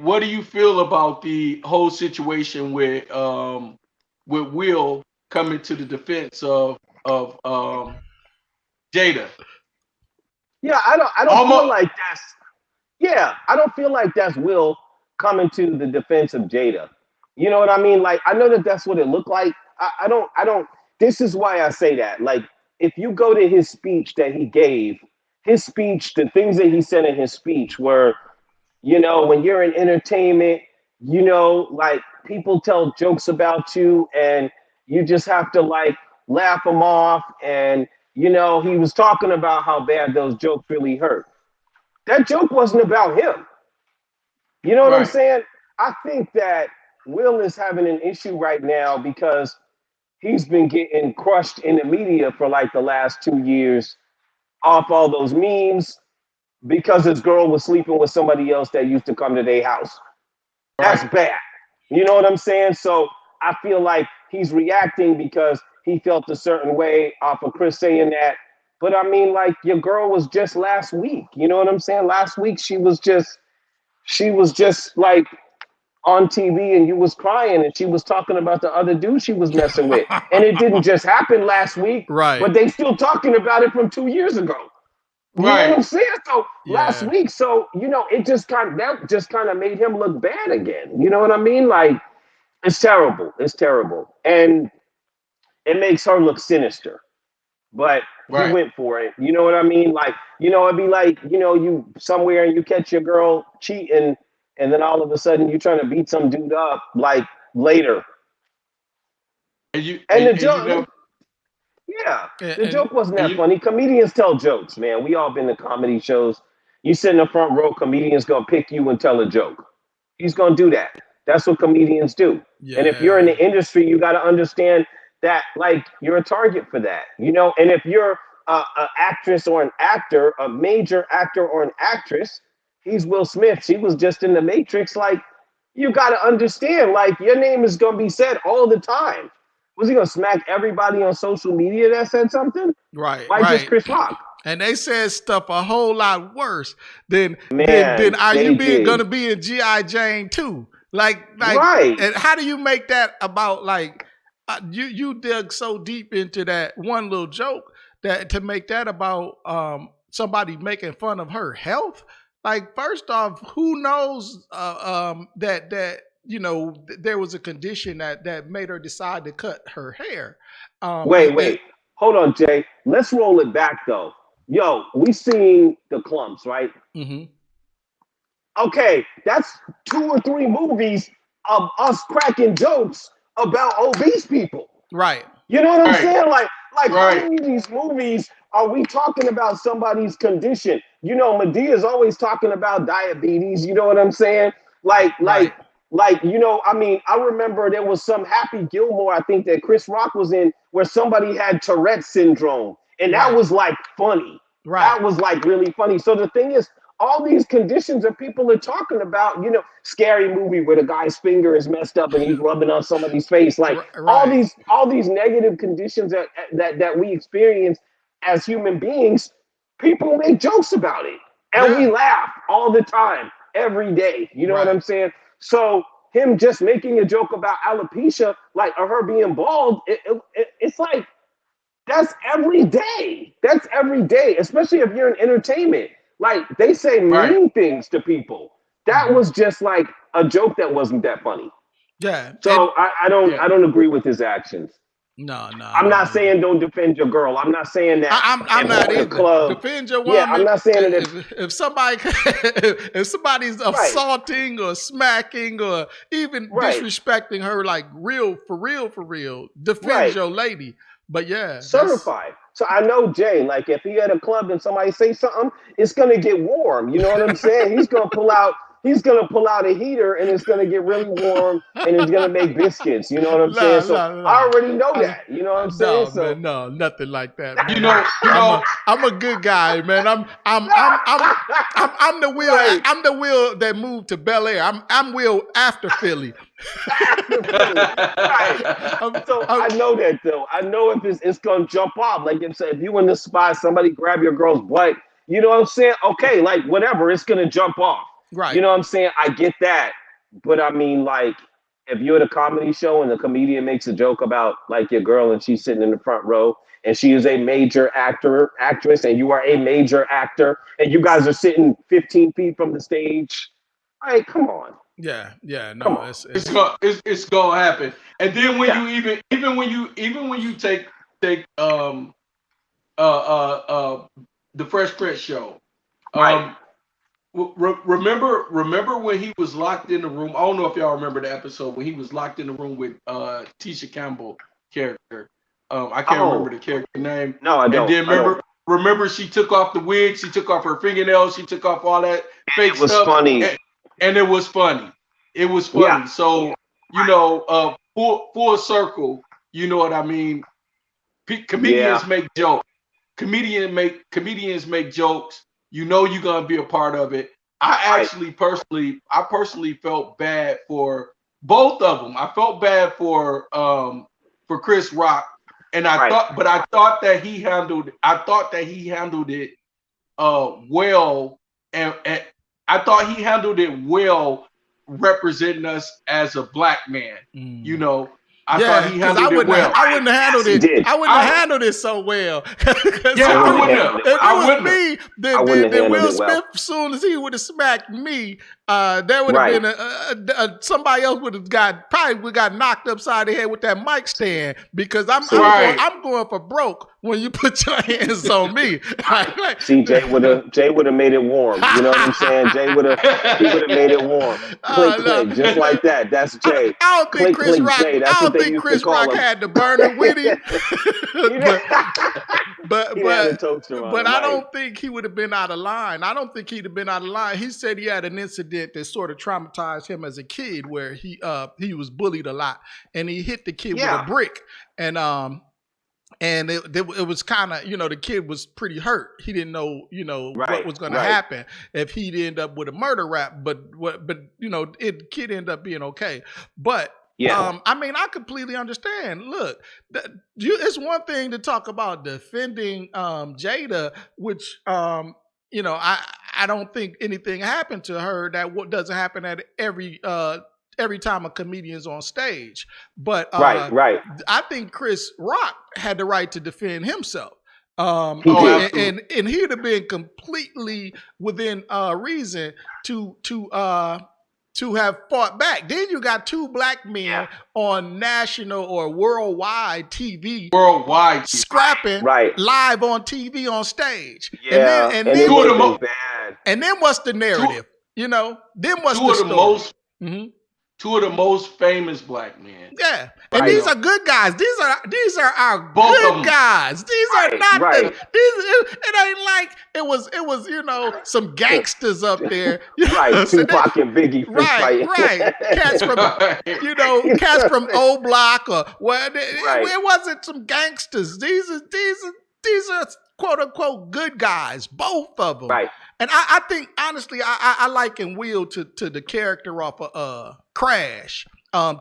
what do you feel about the whole situation with Will coming to the defense of Jada? Yeah, I don't feel Almost like that's yeah, I don't feel like that's Will coming to the defense of Jada. You know what I mean? Like I know that that's what it looked like. I don't. This is why I say that. Like if you go to his speech that he gave, his speech, the things that he said in his speech were, when you're in entertainment, like people tell jokes about you and you just have to like laugh them off. And, he was talking about how bad those jokes really hurt. That joke wasn't about him. You know what I'm right. saying? I think that Will is having an issue right now because he's been getting crushed in the media for like the last 2 years off all those memes because his girl was sleeping with somebody else that used to come to their house. That's Right. bad. You know what I'm saying? So I feel like he's reacting because he felt a certain way off of Chris saying that. But I mean, like your girl was just last week. You know what I'm saying? Last week she was just like on TV and you was crying and she was talking about the other dude she was messing with. And it didn't just happen last week, Right. but they still talking about it from 2 years ago. You know what Right. I'm saying? So last Yeah. week, so it just kind of made him look bad again. You know what I mean? Like it's terrible. It's terrible. And it makes her look sinister. But he Right. went for it. You know what I mean? Like, it'd be like, you somewhere and you catch your girl cheating, and then all of a sudden you're trying to beat some dude up like later. And you And and, the and you joke, never yeah, the And joke wasn't and that you funny. Comedians tell jokes, man. We all been to comedy shows. You sit in the front row, comedians gonna pick you and tell a joke. He's gonna do that. That's what comedians do. And if you're in yeah. the industry, you got to understand that like you're a target for that, And if you're a actress or an actor, a major actor or an actress, he's Will Smith. She was just in the Matrix. Like you got to understand, like your name is gonna be said all the time. Was he gonna smack everybody on social media that said something? Right, Why just right. Chris Rock? And they said stuff a whole lot worse than Man, are you they being did. gonna be in GI Jane too? Like, Right. and how do you make that about like you dug so deep into that one little joke that to make that about somebody making fun of her health? Like, first off, who knows that there was a condition that made her decide to cut her hair. Wait, wait. Hold on, Jay. Let's roll it back though. Yo, we seen the clumps, right? Mhm. Okay, that's 2 or 3 movies of us cracking jokes about obese people. Right. You know what I'm right. saying? Like how Right. many of these movies are we talking about somebody's condition? Medea's always talking about diabetes. You know what I'm saying? Like, like, Right. I mean, I remember there was some Happy Gilmore, I think that Chris Rock was in, where somebody had Tourette's syndrome, and that Right. was like funny. Right. That was like really funny. So the thing is, all these conditions that people are talking about, scary movie where the guy's finger is messed up and he's rubbing on somebody's face, like all Right. these all these negative conditions that we experience as human beings, people make jokes about it. And we Yeah. laugh all the time, every day. You know what Right. I'm saying? So him just making a joke about alopecia, like or her being bald, it's like that's every day. That's every day, especially if you're in entertainment. Like they say Right. mean things to people. That Hmm. was just like a joke that wasn't that funny. Yeah. And So I don't Yeah. I don't agree with his actions. no, no, I I'm don't not either. saying don't defend your girl. I'm not saying that I'm if not you're in a either. club. Defend your Yeah, I'm woman. not saying that If somebody if somebody's right, assaulting or smacking or even right, disrespecting her like for real, defend right. your lady. But yeah, that's Certified. So I know Jay, like if he at a club and somebody say something, it's gonna get warm. You know what I'm saying? He's gonna pull out a heater and it's gonna get really warm and it's gonna make biscuits. You know what I'm saying? no, So no, I no. already know I, that. You know what I'm saying? no, So man, no, nothing like that, You man. know. You know. I'm a good guy, man. I'm the Will. right. I'm the Will that moved to Bel Air. I'm Will after Philly. After Philly. Right. I'm, So I'm, I know that though. I know if it's gonna jump off. Like if you in the spot, somebody grab your girl's butt, you know what I'm saying? Okay, like whatever, it's gonna jump off. Right. You know what I'm saying? I get that. But I mean, like, if you're at a comedy show and the comedian makes a joke about like your girl and she's sitting in the front row and she is a major actress, and you are a major actor, and you guys are sitting 15 feet from the stage, like, come on. Yeah. Yeah. Come No, on. It's gonna happen. And then when Yeah. you even when you take the Fresh Prince show, Right. um remember when he was locked in the room. I don't know if y'all remember the episode when he was locked in the room with Tisha Campbell character. I can't remember Oh, the character name. no, I And don't. then I don't. remember she took off the wig, she took off her fingernails, she took off all that fake It was stuff, funny. and it was funny. It was Yeah. funny. So full circle. You know what I mean? Yeah. Comedians make jokes. Comedians make jokes. You know you're gonna be a part of it. Right. I personally felt bad for both of them. I felt bad for Chris Rock, and Right. I thought that he handled it well, and I thought he handled it well, representing us as a black man. You mm. know, I thought Yeah, he because handled it well. I wouldn't have Yes, handled he it. did. I wouldn't have I handled it so well. Because Yeah, I I wouldn't have wouldn't have. handled it if well. it I was wouldn't have. me, I wouldn't have then handled Will it well. Smith, as soon as he would have smacked me, there would have Right. been somebody else would have got knocked upside the head with that mic stand, because See, Right. I'm going for broke when you put your hands on me. right. See, Jay would have made it warm. You know what I'm saying? He would have made it warm. Clink No, clink, just like that. That's Jay. I don't think Clink Chris clink Rock. Jay. That's I what don't they think used to Chris call Rock him. had the burner with him, He didn't but but he didn't have the but toaster on but him, I right? don't think he would have been out of line. I don't think he'd have been out of line. He said he had an incident that sort of traumatized him as a kid, where he was bullied a lot, and he hit the kid with a Yeah. brick, and it was kind of, the kid was pretty hurt. He didn't know, what Right. was going to Right. happen if he'd end up with a murder rap, but kid ended up being okay. But Yeah. I mean, I completely understand. Look, it's one thing to talk about defending Jada, which I don't think anything happened to her that doesn't happen at every time a comedian's on stage. But Right. Right. I think Chris Rock had the right to defend himself. He Oh, did. absolutely. And he'd have been completely within reason to have fought back. Then you got two black Yeah. men on national or worldwide TV Worldwide. scrapping Right. live on TV on stage. Yeah. And it Two would of have the been mo- bad. And then what's the two narrative? Then what's two the of the story? most hmm two of the most famous black men. Yeah, and Right. these are good guys. These are our Both of good them. guys. These are Right. not Right. it ain't like it was some gangsters up there. You know what Right. I'm saying? Tupac and Biggie fist Right, fighting. right. Cats from You know cats what from I'm saying? O Block, or well, Right. it wasn't some gangsters. These are quote unquote good guys, both of them. Right. And I think honestly, I liken Will to the character off of Crash,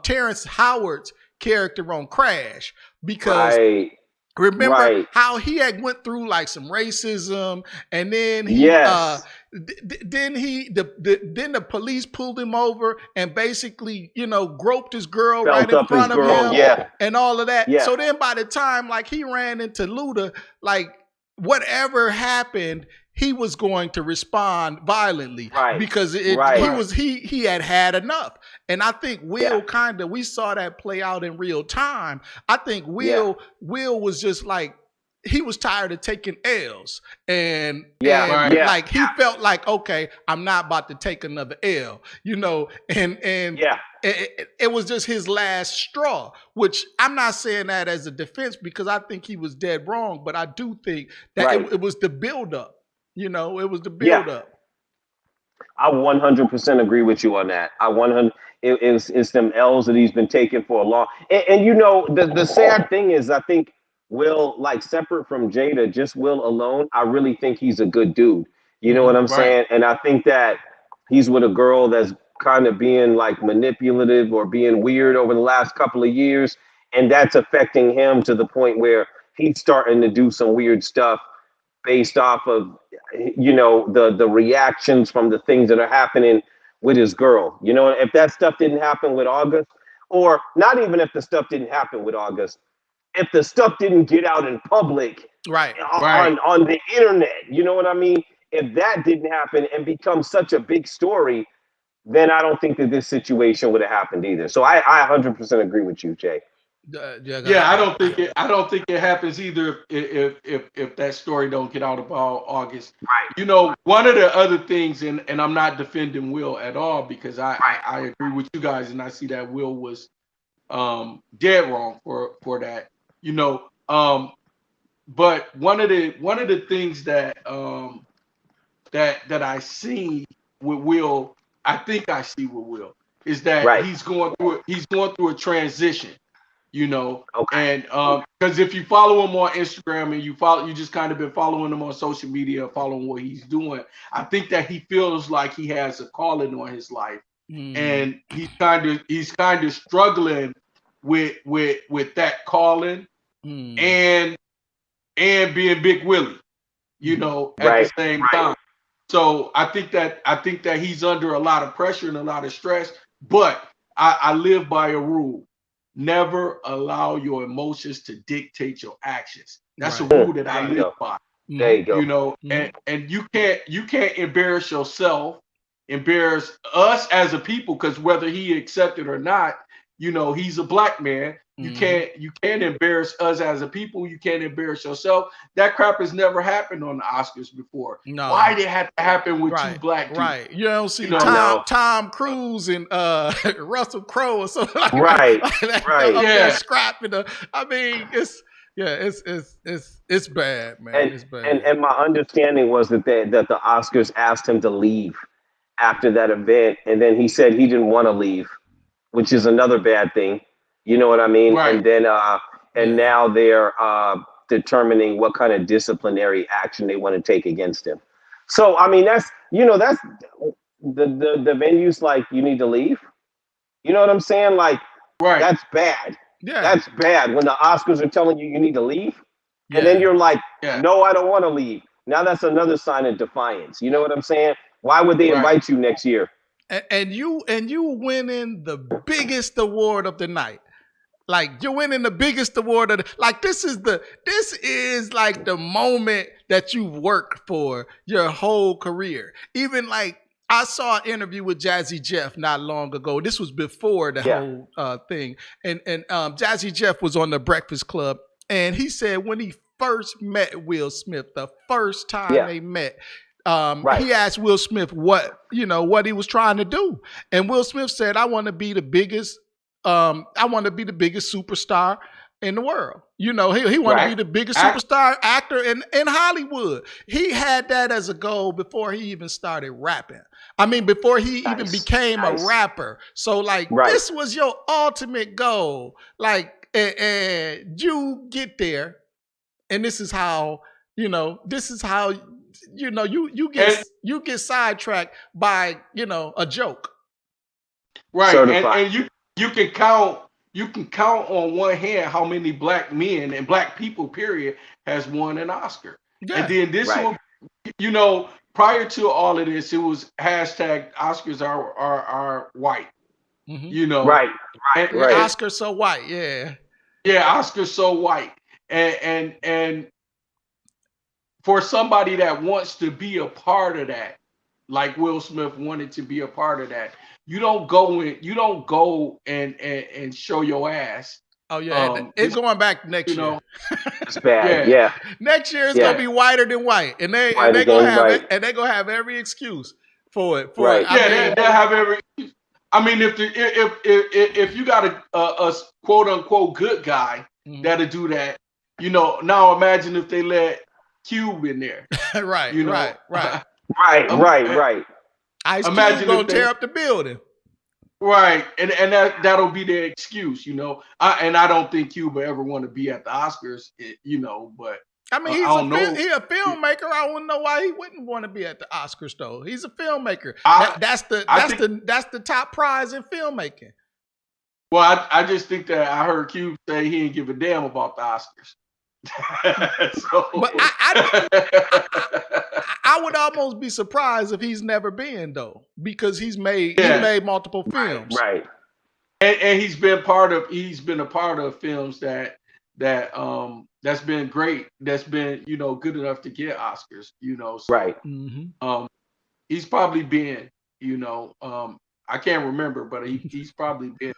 Terrence Howard's character on Crash, because Right. remember Right. how he had went through like some racism, and then Yes. then the police pulled him over and basically groped his girl right Felt in up his front of girl. him Yeah. and all of that. Yeah. So then by the time like he ran into Luda, like whatever happened, he was going to respond violently, Right. because Right. he had enough. And I think Yeah. we saw that play out in real time. I think Yeah. Will was just like, he was tired of taking L's, and Yeah. Right. Yeah. like he felt like, okay, I'm not about to take another L, and Yeah. it was just his last straw. Which I'm not saying that as a defense, because I think he was dead wrong, but I do think that Right. it was the buildup. It was the Yeah. buildup. I 100% agree with you on that. I 100. It's them L's that he's been taking for a long. And the sad thing is, I think Will, like, separate from Jada, just Will alone, I really think he's a good dude. You know hmm what I'm Right. saying? And I think that he's with a girl that's kind of being like manipulative or being weird over the last couple of years, and that's affecting him to the point where he's starting to do some weird stuff based off of the reactions from the things that are happening with his girl. If that stuff didn't happen with August, or not even if the stuff didn't happen with August, if the stuff didn't get out in public Right. Right. on the internet, you know what I mean? If that didn't happen and become such a big story, then I don't think that this situation would have happened either. So I 100% agree with you, Jay. Yeah. Yeah, I don't think it happens either if that story don't get out about August. Right, One of the other things, and I'm not defending Will at all because I, right, I, I agree with you guys, and I see that Will was dead wrong for that. You know, but one of the things that I see with Will, I think I see with Will is that right. he's going through a transition, Okay. and because if you follow him on Instagram and you just kind of been following him on social media, following what he's doing, I think that he feels like he has a calling on his life, Mm, and he's kind of struggling with that calling mm, and being Big Willie, mm. at the Right, same right. time. So I think that he's under a lot of pressure and a lot of stress. But I live by a rule: never allow your emotions to dictate your actions. That's a Right. rule that I There you live go. by. There Mm-hmm. you go. And you can't embarrass yourself, embarrass us as a people, because whether he accepted or not, he's a black man. you Mm-hmm. can't you can't embarrass us as a people. You can't embarrass yourself. That crap has never happened on the Oscars before. Why No. did it have to happen with two Right. black dudes? Right. You don't you see know Tom No. Tom Cruise and Russell Crowe or something like that, Right, like that right. up there yeah. scrapping the. I mean, it's bad, man. And It's and bad. and my understanding was that the Oscars asked him to leave after that event, and then he said he didn't want to leave, which is another bad thing. You know what I mean? Right. And Yeah. now they're determining what kind of disciplinary action they want to take against him. So I mean, that's the venue's like, you need to leave. You know what I'm saying? Like, Right. that's bad. Yeah. That's bad when the Oscars are telling you need to leave, and then Yeah. you're like, Yeah. no, I don't want to leave. Now that's another sign of defiance. You know what I'm saying? Why would they Right. invite you next year? And you winning the biggest award of the night. Like you're winning the biggest award of like this is like the moment that you worked for your whole career. Even like I saw an interview with Jazzy Jeff not long ago. This was before the Yeah, whole thing, and Jazzy Jeff was on the Breakfast Club, and he said when he first met Will Smith, the first time yeah, they met, right. he asked Will Smith what he was trying to do, and Will Smith said, "I want to be the biggest I want to be the biggest superstar in the world." He wanted to Right. be the biggest Act, superstar actor in Hollywood. He had that as a goal before he even started rapping. I mean, before he even Nice, became a nice. rapper. So, like, Right. this was your ultimate goal. Like, and you get there, and and you get sidetracked by a joke. right. and Certified. and you can count on one hand how many black men and black people period has won an Oscar. And Yeah. then this Right. will, prior to all of this, it was hashtag Oscars are white. Hmm. you know Right. and, Right. Right. and Oscar so white. Yeah. yeah, Oscars so white. And for somebody that wants to be a part of that, like Will Smith wanted to be a part of that, you don't go and show your ass. Oh yeah, it's It's going back you next year. know It's bad. yeah. Yeah. Next year it's gonna Yeah. be whiter than white, and they White gonna again. have it, Right. and they gonna have every excuse for it. For it. Right. I Yeah, they mean, they have every. I mean, if you got a quote unquote good guy mhm. that'll do that, now imagine if they let Cube in there. Right, You know, right, right. Right. um, Right. eh, Right. Ice Cube imagine gonna if they tear up the building. right, and that'll be their excuse. I don't think Cube will ever want to be at the Oscars. But I mean, I don't know. he a filmmaker. I wouldn't know why he wouldn't want to be at the Oscars though. He's a filmmaker. I I think That's the top prize in filmmaking. well, I just think that I heard Cube say he didn't give a damn about the Oscars. But So I would almost be surprised if he's never been though, because he yeah, made multiple Right, films. right, and he's been a part of films that's been great, that's been, good enough to get Oscars, right. so Hmm. um he's probably been, I can't remember, but he's probably been